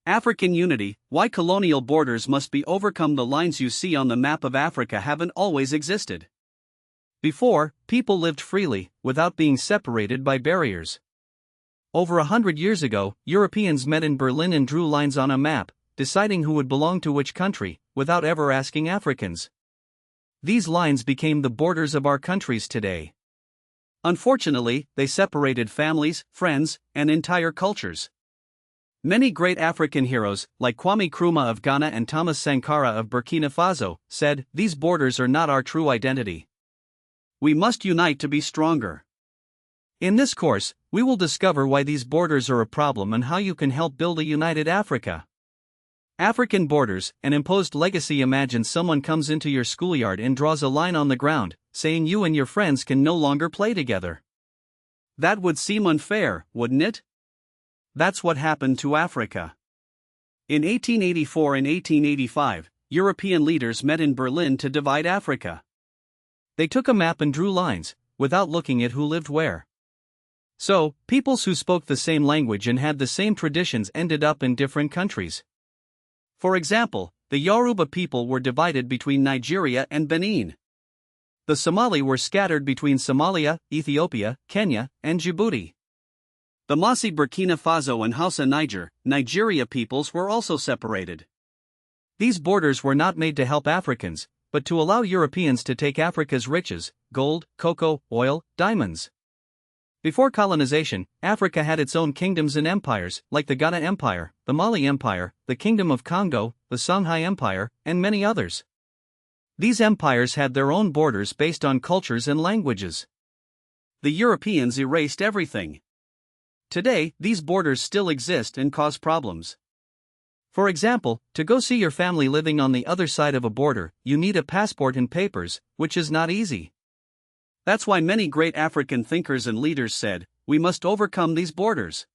African unity. Why colonial borders must be overcome. The lines you see on the map of Africa haven't always existed. Before, people lived freely, without being separated by barriers. Over 100 years ago, Europeans met in Berlin and drew lines on a map, deciding who would belong to which country, without ever asking Africans. These lines became the borders of our countries today. Unfortunately, they separated families, friends, and entire cultures. Many great African heroes, like Kwame Nkrumah of Ghana and Thomas Sankara of Burkina Faso, said, "These borders are not our true identity. We must unite to be stronger." In this course, we will discover why these borders are a problem and how you can help build a united Africa. African borders, an imposed legacy. Imagine someone comes into your schoolyard and draws a line on the ground, saying you and your friends can no longer play together. That would seem unfair, wouldn't it? That's what happened to Africa. In 1884 and 1885, European leaders met in Berlin to divide Africa. They took a map and drew lines, without looking at who lived where. So, peoples who spoke the same language and had the same traditions ended up in different countries. For example, the Yoruba people were divided between Nigeria and Benin. The Somali were scattered between Somalia, Ethiopia, Kenya, and Djibouti. The Mossi Burkina Faso and Hausa Nigeria peoples were also separated. These borders were not made to help Africans, but to allow Europeans to take Africa's riches, gold, cocoa, oil, diamonds. Before colonization, Africa had its own kingdoms and empires, like the Ghana Empire, the Mali Empire, the Kingdom of Congo, the Songhai Empire, and many others. These empires had their own borders based on cultures and languages. The Europeans erased everything. Today, these borders still exist and cause problems. For example, to go see your family living on the other side of a border, you need a passport and papers, which is not easy. That's why many great African thinkers and leaders said, we must overcome these borders.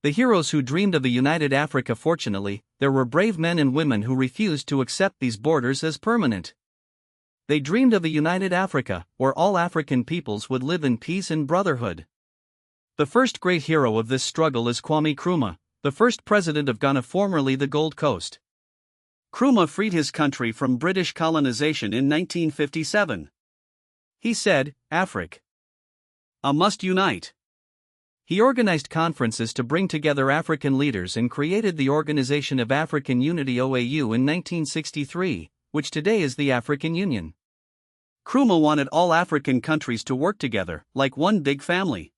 The heroes who dreamed of a united Africa. Fortunately, there were brave men and women who refused to accept these borders as permanent. They dreamed of a united Africa, where all African peoples would live in peace and brotherhood. The first great hero of this struggle is Kwame Nkrumah, the first president of Ghana, formerly the Gold Coast. Nkrumah freed his country from British colonization in 1957. He said, "Africa must unite." He organized conferences to bring together African leaders and created the Organization of African Unity (OAU) in 1963, which today is the African Union. Nkrumah wanted all African countries to work together, like one big family.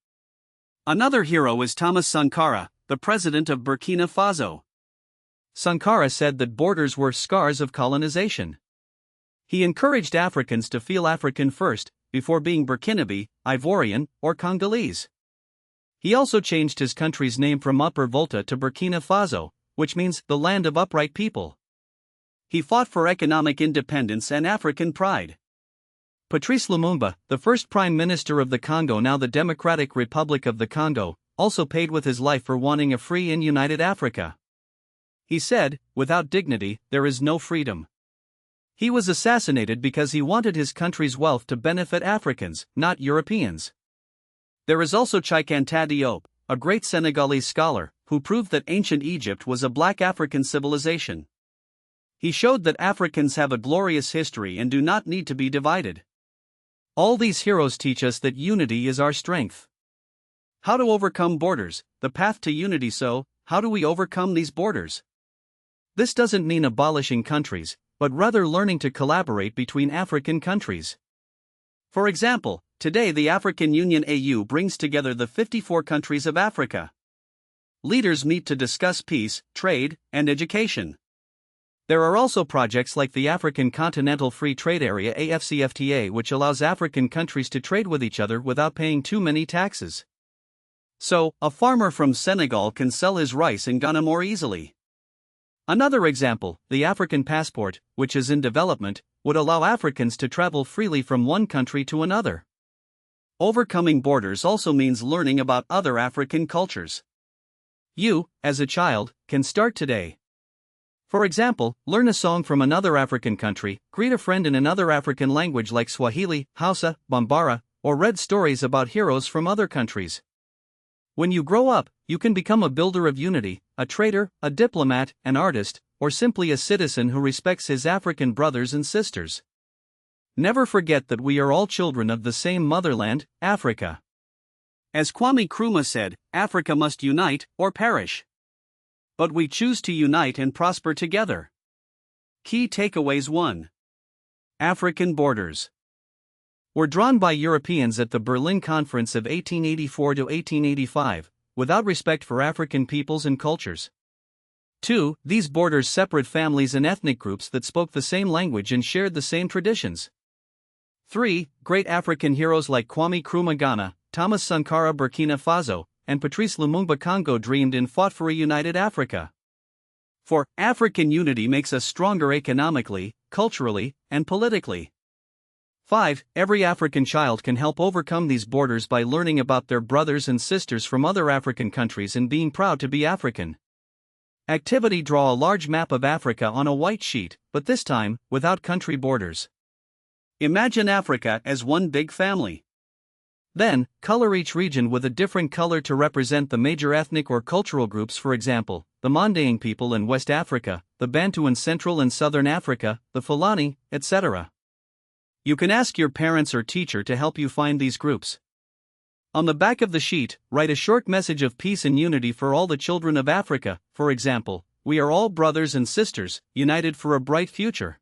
Another hero is Thomas Sankara, the president of Burkina Faso. Sankara said that borders were scars of colonization. He encouraged Africans to feel African first, before being Burkinabe, Ivorian, or Congolese. He also changed his country's name from Upper Volta to Burkina Faso, which means the land of upright people. He fought for economic independence and African pride. Patrice Lumumba, the first prime minister of the Congo, now the Democratic Republic of the Congo, also paid with his life for wanting a free and united Africa. He said, "Without dignity, there is no freedom." He was assassinated because he wanted his country's wealth to benefit Africans, not Europeans. There is also Cheikh Anta Diop, a great Senegalese scholar, who proved that ancient Egypt was a black African civilization. He showed that Africans have a glorious history and do not need to be divided. All these heroes teach us that unity is our strength. How to overcome borders, the path to unity. So, how do we overcome these borders? This doesn't mean abolishing countries, but rather learning to collaborate between African countries. For example, today the African Union (AU) brings together the 54 countries of Africa. Leaders meet to discuss peace, trade, and education. There are also projects like the African Continental Free Trade Area (AFCFTA), which allows African countries to trade with each other without paying too many taxes. So, a farmer from Senegal can sell his rice in Ghana more easily. Another example, the African passport, which is in development, would allow Africans to travel freely from one country to another. Overcoming borders also means learning about other African cultures. You, as a child, can start today. For example, learn a song from another African country, greet a friend in another African language like Swahili, Hausa, Bambara, or read stories about heroes from other countries. When you grow up, you can become a builder of unity, a trader, a diplomat, an artist, or simply a citizen who respects his African brothers and sisters. Never forget that we are all children of the same motherland, Africa. As Kwame Nkrumah said, Africa must unite or perish. But we choose to unite and prosper together. Key takeaways: 1. African borders were drawn by Europeans at the Berlin Conference of 1884 to 1885, without respect for African peoples and cultures. 2. These borders separate families and ethnic groups that spoke the same language and shared the same traditions. 3. Great African heroes like Kwame Nkrumah Ghana, Thomas Sankara Burkina Faso, and Patrice Lumumba Congo dreamed and fought for a united Africa. 4. African unity makes us stronger economically, culturally, and politically. 5. Every African child can help overcome these borders by learning about their brothers and sisters from other African countries and being proud to be African. Activity: draw a large map of Africa on a white sheet, but this time, without country borders. Imagine Africa as one big family. Then, color each region with a different color to represent the major ethnic or cultural groups, for example, the Manding people in West Africa, the Bantu in Central and Southern Africa, the Fulani, etc. You can ask your parents or teacher to help you find these groups. On the back of the sheet, write a short message of peace and unity for all the children of Africa, for example, we are all brothers and sisters, united for a bright future.